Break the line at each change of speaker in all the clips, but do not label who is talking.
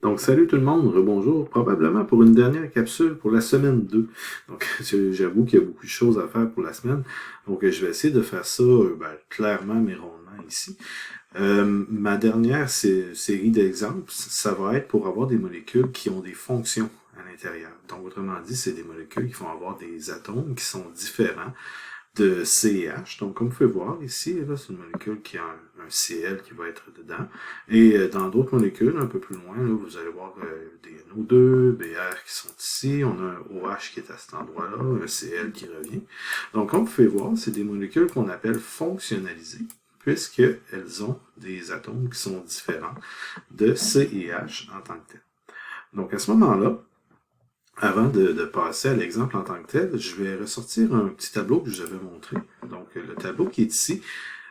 Donc, salut tout le monde, rebonjour, probablement pour une dernière capsule pour la semaine 2. Donc, j'avoue qu'il y a beaucoup de choses à faire pour la semaine. Donc, je vais essayer de faire ça clairement, mais rondement ici. Ma dernière série d'exemples, ça va être pour avoir des molécules qui ont des fonctions à l'intérieur. Donc, autrement dit, c'est des molécules qui vont avoir des atomes qui sont différents de C et H. Donc, comme vous pouvez voir ici, là, c'est une molécule qui a un Cl qui va être dedans. Et dans d'autres molécules, un peu plus loin, là, vous allez voir des NO2, Br qui sont ici. On a un OH qui est à cet endroit-là, un Cl qui revient. Donc, comme vous pouvez voir, c'est des molécules qu'on appelle fonctionnalisées, puisqu'elles ont des atomes qui sont différents de C et H en tant que tel. Donc, à ce moment-là, avant de passer à l'exemple en tant que tel, je vais ressortir un petit tableau que je vous avais montré. Donc, le tableau qui est ici,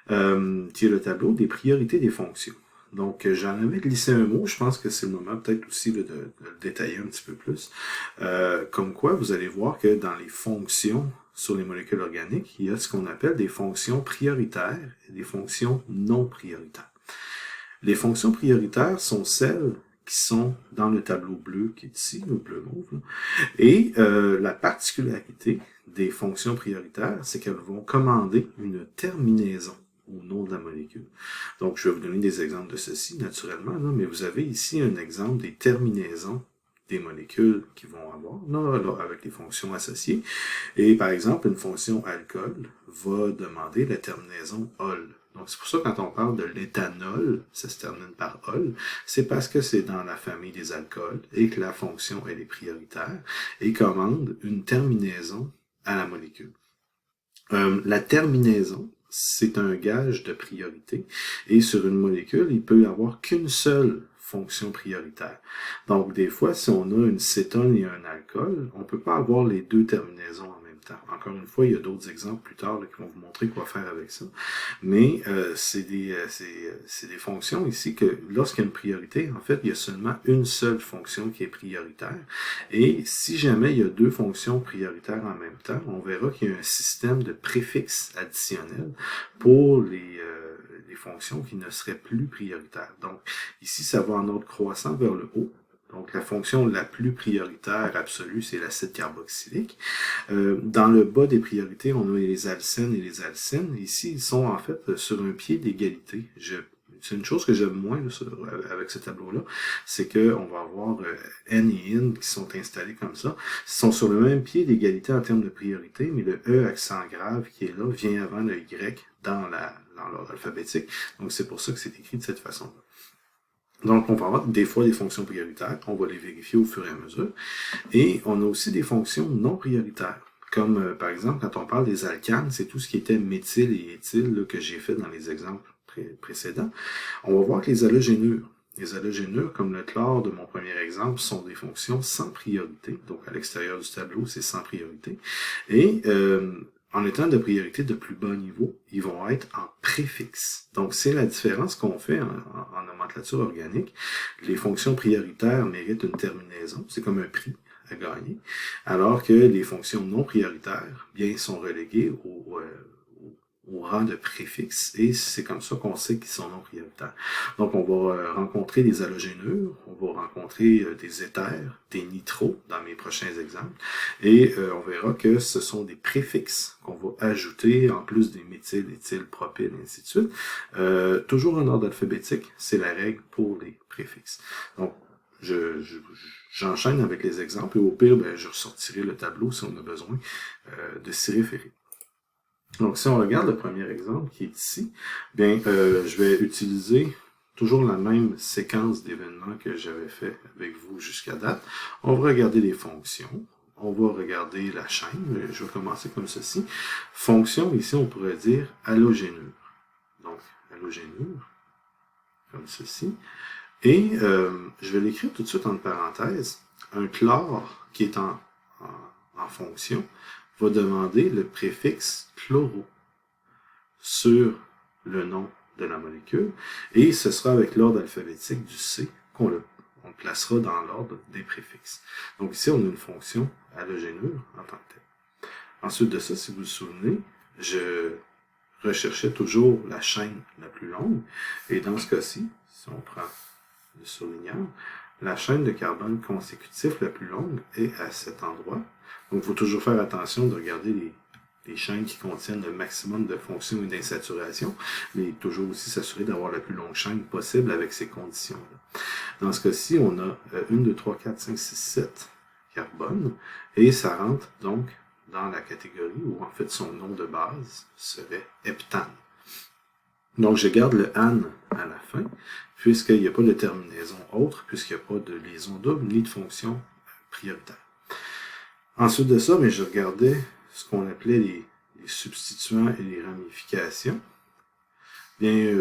qui est le tableau des priorités des fonctions. Donc, j'en avais glissé un mot, je pense que c'est le moment peut-être aussi de le détailler un petit peu plus. Comme quoi, vous allez voir que dans les fonctions sur les molécules organiques, il y a ce qu'on appelle des fonctions prioritaires et des fonctions non prioritaires. Les fonctions prioritaires sont celles qui sont dans le tableau bleu qui est ici, le bleu mauve. Et la particularité des fonctions prioritaires, c'est qu'elles vont commander une terminaison au nom de la molécule. Donc, je vais vous donner des exemples de ceci, naturellement, là, mais vous avez ici un exemple des terminaisons des molécules qui vont avoir, là, avec les fonctions associées. Et par exemple, une fonction alcool va demander la terminaison ol. Donc, c'est pour ça que quand on parle de l'éthanol, ça se termine par ol, c'est parce que c'est dans la famille des alcools et que la fonction, elle est prioritaire et commande une terminaison à la molécule. La terminaison, c'est un gage de priorité et sur une molécule, il peut y avoir qu'une seule fonction prioritaire. Donc, des fois, si on a une cétone et un alcool, on ne peut pas avoir les deux terminaisons en même temps. Encore une fois, il y a d'autres exemples plus tard là, qui vont vous montrer quoi faire avec ça. Mais c'est des fonctions ici que lorsqu'il y a une priorité, en fait, il y a seulement une seule fonction qui est prioritaire. Et si jamais il y a deux fonctions prioritaires en même temps, on verra qu'il y a un système de préfixes additionnels pour les fonctions qui ne seraient plus prioritaires. Donc, ici, ça va en ordre croissant vers le haut. Donc, la fonction la plus prioritaire absolue, c'est l'acide carboxylique. Dans le bas des priorités, on a les alcènes et les alcènes. Ici, ils sont en fait sur un pied d'égalité. C'est une chose que j'aime moins là, avec ce tableau-là, c'est qu'on va avoir N et N qui sont installés comme ça. Ils sont sur le même pied d'égalité en termes de priorité, mais le E accent grave qui est là vient avant le Y dans l'ordre alphabétique. Donc, c'est pour ça que c'est écrit de cette façon-là. Donc, on va avoir des fois des fonctions prioritaires, on va les vérifier au fur et à mesure. Et on a aussi des fonctions non prioritaires. Comme par exemple, quand on parle des alcanes, c'est tout ce qui était méthyle et éthyle là, que j'ai fait dans les exemples précédents. On va voir que les halogénures, comme le chlore de mon premier exemple, sont des fonctions sans priorité. Donc, à l'extérieur du tableau, c'est sans priorité. Et en étant de priorité de plus bas niveau, ils vont être en préfixe. Donc, c'est la différence qu'on fait en nomenclature organique. Les fonctions prioritaires méritent une terminaison. C'est comme un prix à gagner. Alors que les fonctions non prioritaires, bien, sont reléguées au rang de préfixe et c'est comme ça qu'on sait qu'ils sont non prioritaires. Donc, on va rencontrer des halogénures, on va rencontrer des éthers, des nitros dans mes prochains exemples et on verra que ce sont des préfixes qu'on va ajouter en plus des méthyl, éthyl, propyl, et ainsi de suite. Toujours en ordre alphabétique, c'est la règle pour les préfixes. Donc, j'enchaîne avec les exemples et au pire, je ressortirai le tableau si on a besoin de s'y référer. Donc, si on regarde le premier exemple qui est ici, je vais utiliser toujours la même séquence d'événements que j'avais fait avec vous jusqu'à date. On va regarder les fonctions. On va regarder la chaîne. Je vais commencer comme ceci. Fonction, ici, on pourrait dire halogénure. Donc, halogénure, comme ceci. Et je vais l'écrire tout de suite en parenthèse. Un chlore qui est en fonction va demander le préfixe chloro sur le nom de la molécule et ce sera avec l'ordre alphabétique du C qu'on le placera dans l'ordre des préfixes. Donc ici, on a une fonction halogénure en tant que telle. Ensuite de ça, si vous vous souvenez, je recherchais toujours la chaîne la plus longue et dans ce cas-ci, si on prend le surligneur, la chaîne de carbone consécutif la plus longue est à cet endroit. Donc, il faut toujours faire attention de regarder les chaînes qui contiennent le maximum de fonctions et d'insaturation, mais toujours aussi s'assurer d'avoir la plus longue chaîne possible avec ces conditions-là. Dans ce cas-ci, on a 1, 2, 3, 4, 5, 6, 7 carbone, et ça rentre donc dans la catégorie où en fait son nom de base serait heptane. Donc je garde le ane à la fin, puisqu'il n'y a pas de terminaison autre, puisqu'il n'y a pas de liaison double ni de fonction prioritaire. Ensuite de ça, mais je regardais ce qu'on appelait les substituants et les ramifications. Bien,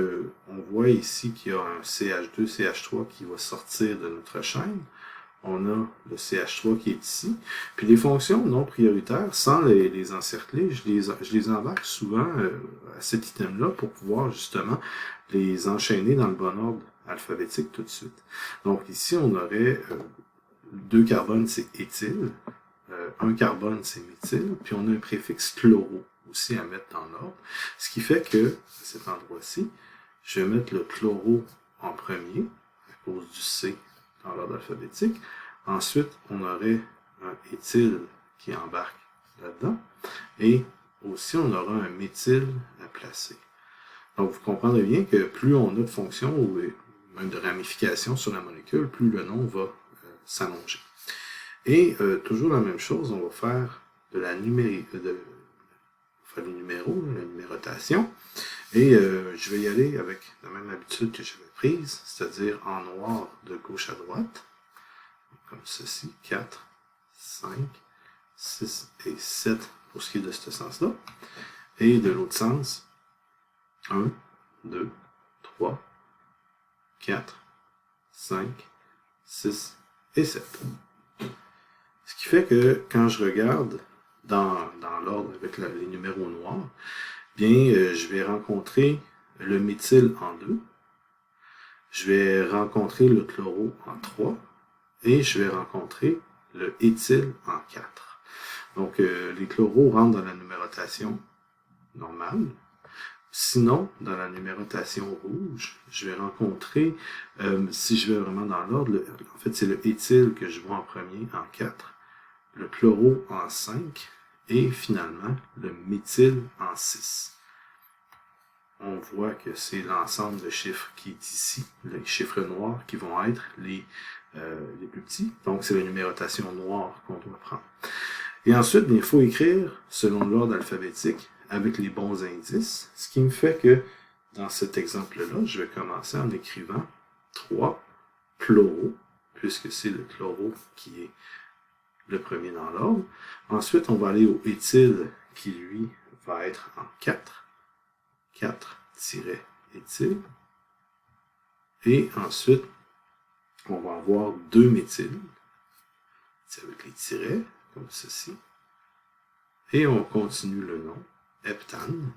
on voit ici qu'il y a un CH2, CH3 qui va sortir de notre chaîne. On a le CH3 qui est ici. Puis les fonctions non prioritaires, sans les encercler, je les embarque souvent à cet item-là pour pouvoir justement les enchaîner dans le bon ordre alphabétique tout de suite. Donc ici, on aurait 2 carbones, c'est éthyle. 1 carbone, c'est méthyle. Puis on a un préfixe chloro aussi à mettre dans l'ordre. Ce qui fait que, à cet endroit-ci, je vais mettre le chloro en premier, à cause du C dans l'ordre alphabétique. Ensuite, on aurait un éthyle qui embarque là-dedans. Et aussi, on aura un méthyle à placer. Donc, vous comprendrez bien que plus on a de fonctions ou même de ramifications sur la molécule, plus le nom va s'allonger. Et toujours la même chose, on va faire de la les numéros, la numérotation. Et je vais y aller avec la même habitude que j'avais prise, c'est-à-dire en noir de gauche à droite, comme ceci, 4, 5, 6 et 7 pour ce qui est de ce sens-là. Et de l'autre sens, 1, 2, 3, 4, 5, 6 et 7. Ce qui fait que quand je regarde dans l'ordre avec les numéros noirs, bien, je vais rencontrer le méthyle en 2, je vais rencontrer le chloro en 3, et je vais rencontrer le éthyle en 4. Donc, les chloros rentrent dans la numérotation normale. Sinon, dans la numérotation rouge, je vais rencontrer, si je vais vraiment dans l'ordre, en fait, c'est le éthyle que je vois en premier en 4, le chloro en 5, et finalement, le méthyle en 6. On voit que c'est l'ensemble de chiffres qui est ici, les chiffres noirs qui vont être les plus petits. Donc, c'est la numérotation noire qu'on doit prendre. Et ensuite, il faut écrire selon l'ordre alphabétique avec les bons indices, ce qui me fait que dans cet exemple-là, je vais commencer en écrivant 3 chloro, puisque c'est le chloro qui est le premier dans l'ordre. Ensuite, on va aller au éthyle qui, lui, va être en 4. 4-éthyle. Et ensuite, on va avoir 2 méthyles. C'est avec les tirets, comme ceci. Et on continue le nom, heptane,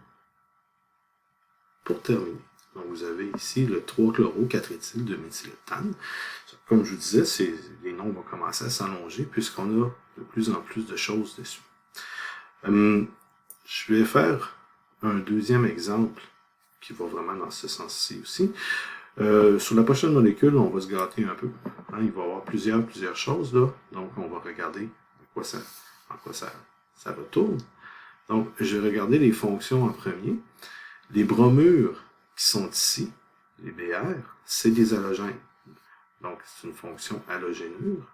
pour terminer. Donc, vous avez ici le 3-chloro, 4-éthyle, 2-méthylheptane. Comme je vous disais, les noms vont commencer à s'allonger puisqu'on a de plus en plus de choses dessus. Je vais faire un deuxième exemple qui va vraiment dans ce sens-ci aussi. Sur la prochaine molécule, on va se gâter un peu. Hein, il va y avoir plusieurs choses là. Donc, on va regarder en quoi ça retourne. Donc, je vais regarder les fonctions en premier. Les bromures qui sont ici, les BR, c'est des halogènes. Donc, c'est une fonction halogénure,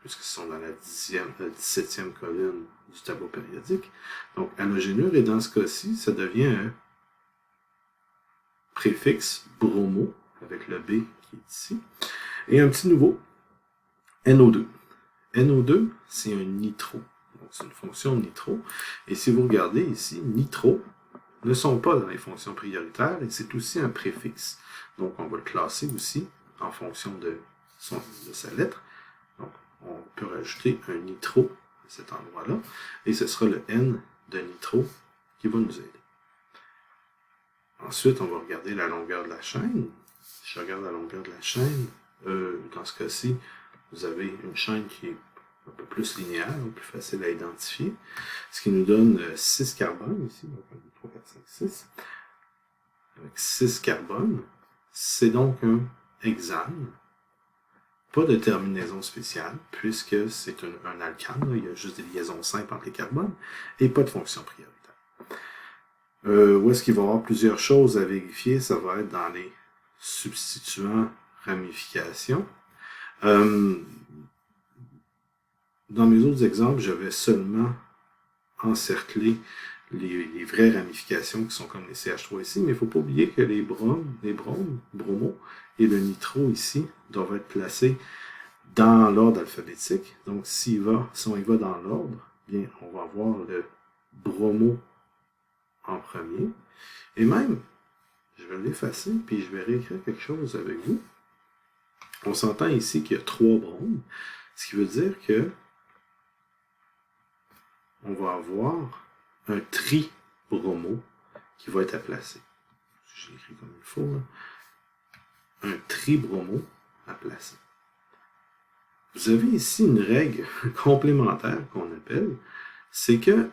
puisqu'ils sont dans la 17e colonne du tableau périodique. Donc, halogénure, et dans ce cas-ci, ça devient un préfixe bromo, avec le B qui est ici. Et un petit nouveau, NO2. NO2, c'est un nitro. Donc, c'est une fonction nitro. Et si vous regardez ici, nitro ne sont pas dans les fonctions prioritaires, et c'est aussi un préfixe. Donc, on va le classer aussi en fonction de sa lettre. Donc, on peut rajouter un nitro à cet endroit-là, et ce sera le N de nitro qui va nous aider. Ensuite, on va regarder la longueur de la chaîne. Si je regarde la longueur de la chaîne, dans ce cas-ci, vous avez une chaîne qui est un peu plus linéaire, plus facile à identifier, ce qui nous donne 6 carbones ici, donc 1, 2, 3, 4, 5, 6. Avec 6 carbones, c'est donc un hexane. Pas de terminaison spéciale, puisque c'est un alcane, là, il y a juste des liaisons simples entre les carbones, et pas de fonction prioritaire. Où est-ce qu'il va y avoir plusieurs choses à vérifier? Ça va être dans les substituants ramifications. Dans mes autres exemples, j'avais seulement encerclé les vraies ramifications qui sont comme les CH3 ici, mais il ne faut pas oublier que les bromos et le nitro ici doivent être placés dans l'ordre alphabétique. Donc, si on y va dans l'ordre, bien, on va avoir le bromo en premier. Et même, je vais l'effacer, puis je vais réécrire quelque chose avec vous. On s'entend ici qu'il y a 3 bromes, ce qui veut dire que on va avoir un tribromo qui va être à placer. J'ai écrit comme il faut, là. Un tribromo à placer. Vous avez ici une règle complémentaire qu'on appelle, c'est que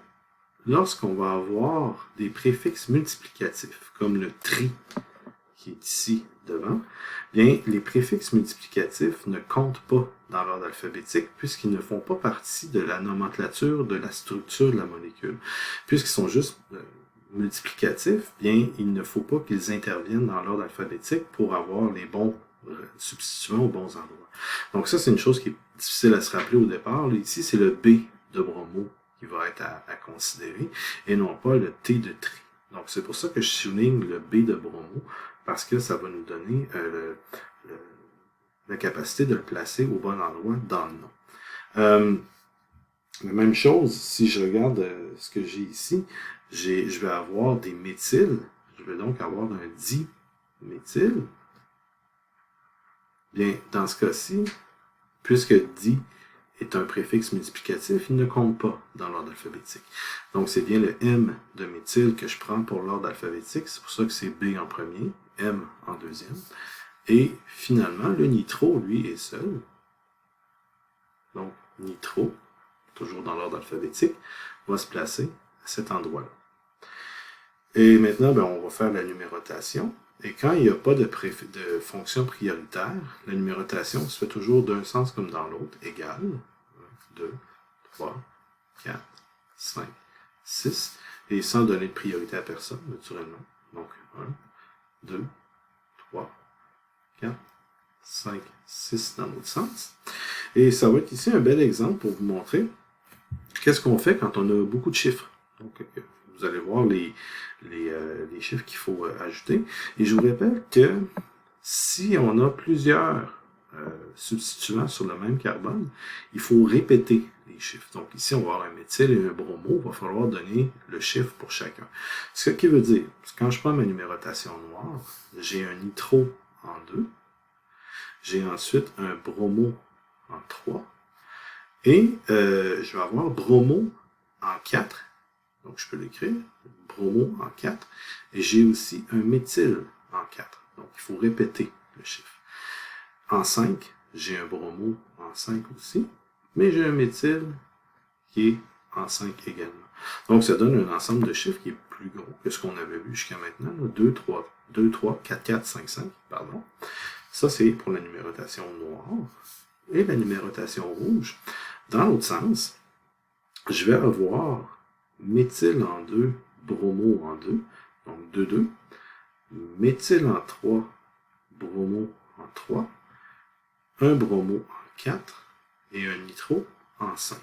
lorsqu'on va avoir des préfixes multiplicatifs, comme le tri, qui est ici devant, bien, les préfixes multiplicatifs ne comptent pas dans l'ordre alphabétique puisqu'ils ne font pas partie de la nomenclature de la structure de la molécule. Puisqu'ils sont juste multiplicatifs, bien, il ne faut pas qu'ils interviennent dans l'ordre alphabétique pour avoir les bons substituants aux bons endroits. Donc ça, c'est une chose qui est difficile à se rappeler au départ. Là, ici, c'est le B de bromo qui va être à considérer et non pas le T de tri. Donc c'est pour ça que je souligne le B de bromo, parce que ça va nous donner la capacité de le placer au bon endroit dans le nom. La même chose, si je regarde ce que j'ai ici, je vais avoir des méthyles. Je vais donc avoir un diméthyle. Bien, dans ce cas-ci, puisque di est un préfixe multiplicatif, il ne compte pas dans l'ordre alphabétique. Donc, c'est bien le M de méthyle que je prends pour l'ordre alphabétique. C'est pour ça que c'est B en premier, M en deuxième. Et finalement, le nitro, lui, est seul. Donc, nitro, toujours dans l'ordre alphabétique, va se placer à cet endroit-là. Et maintenant, ben, on va faire la numérotation. Et quand il n'y a pas de fonction prioritaire, la numérotation se fait toujours d'un sens comme dans l'autre, égal. 1, 2, 3, 4, 5, 6. Et sans donner de priorité à personne, naturellement. Donc, 1, 2, 3, 4, 5, 6 dans l'autre sens. Et ça va être ici un bel exemple pour vous montrer qu'est-ce qu'on fait quand on a beaucoup de chiffres. Donc, vous allez voir les chiffres qu'il faut ajouter. Et je vous répète que si on a plusieurs substituants sur le même carbone, il faut répéter les chiffres. Donc ici, on va avoir un méthyle et un bromo. Il va falloir donner le chiffre pour chacun. Ce qui veut dire, quand je prends ma numérotation noire, j'ai un nitro en 2, j'ai ensuite un bromo en 3, et je vais avoir bromo en 4. Donc, je peux l'écrire, bromo en 4, et j'ai aussi un méthyle en 4. Donc, il faut répéter le chiffre. En 5, j'ai un bromo en 5 aussi, mais j'ai un méthyle qui est en 5 également. Donc, ça donne un ensemble de chiffres qui est plus gros que ce qu'on avait vu jusqu'à maintenant. 2, 3, 4, 4, 5, 5, pardon. Ça, c'est pour la numérotation noire. Et la numérotation rouge, dans l'autre sens, je vais avoir méthyle en 2, bromo en 2, donc 2, 2. Méthyle en 3, bromo en 3. Un bromo en 4 et un nitro en 5.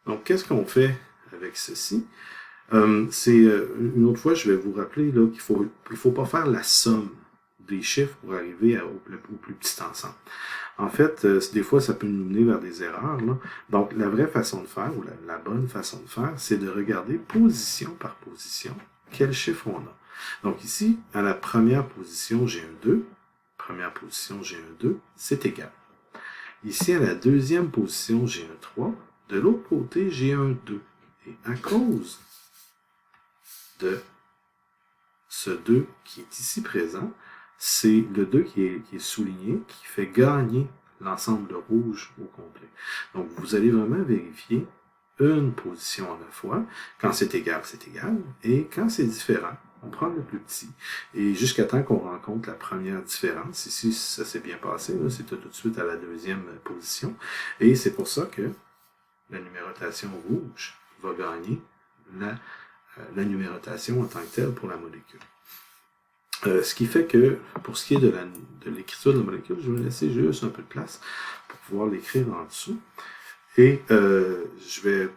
Donc, qu'est-ce qu'on fait avec ceci? Une autre fois, je vais vous rappeler là, qu'il faut pas faire la somme des chiffres pour arriver au plus petit ensemble. En fait, des fois, ça peut nous mener vers des erreurs, là. Donc, la vraie façon de faire, ou la bonne façon de faire, c'est de regarder position par position quel chiffre on a. Donc ici, à la première position, j'ai un 2. Première position, j'ai un 2. C'est égal. Ici, à la deuxième position, j'ai un 3. De l'autre côté, j'ai un 2. Et à cause de ce 2 qui est ici présent, c'est le 2 qui est souligné, qui fait gagner l'ensemble rouge au complet. Donc, vous allez vraiment vérifier une position à la fois. Quand c'est égal, et quand c'est différent, on prend le plus petit. Et jusqu'à temps qu'on rencontre la première différence. Ici, ça s'est bien passé. C'est tout de suite à la deuxième position. Et c'est pour ça que la numérotation rouge va gagner la numérotation en tant que telle pour la molécule. Ce qui fait que, pour ce qui est de l'écriture de la molécule, je vais laisser juste un peu de place pour pouvoir l'écrire en dessous. Et je vais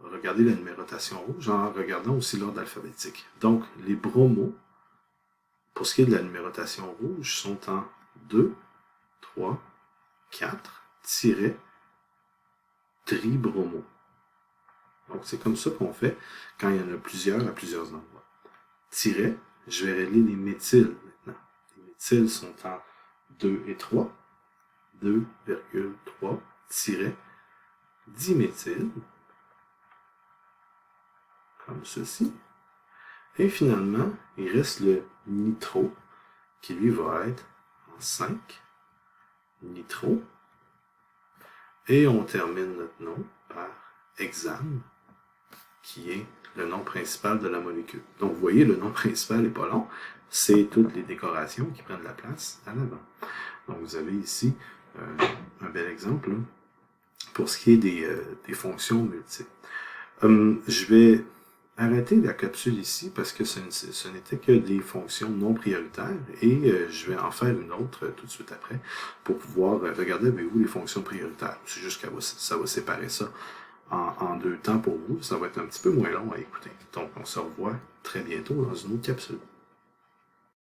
regarder la numérotation rouge en regardant aussi l'ordre alphabétique. Donc, les bromos, pour ce qui est de la numérotation rouge, sont en 2, 3, 4, tribromo. Donc, c'est comme ça qu'on fait quand il y en a plusieurs à plusieurs endroits. Tiret, je vais régler les méthyles maintenant. Les méthyles sont en 2 et 3. 2,3 diméthyl, comme ceci. Et finalement, il reste le nitro, qui lui va être en 5. Nitro. Et on termine notre nom par hexane, qui est le nom principal de la molécule. Donc, vous voyez, le nom principal n'est pas long. C'est toutes les décorations qui prennent la place à l'avant. Donc, vous avez ici un bel exemple là, pour ce qui est des fonctions multiples. Je vais arrêter la capsule ici parce que ce n'était que des fonctions non prioritaires et je vais en faire une autre tout de suite après pour pouvoir regarder avec vous les fonctions prioritaires. C'est juste que ça va séparer ça en deux temps pour vous. Ça va être un petit peu moins long à écouter. Donc, on se revoit très bientôt dans une autre capsule.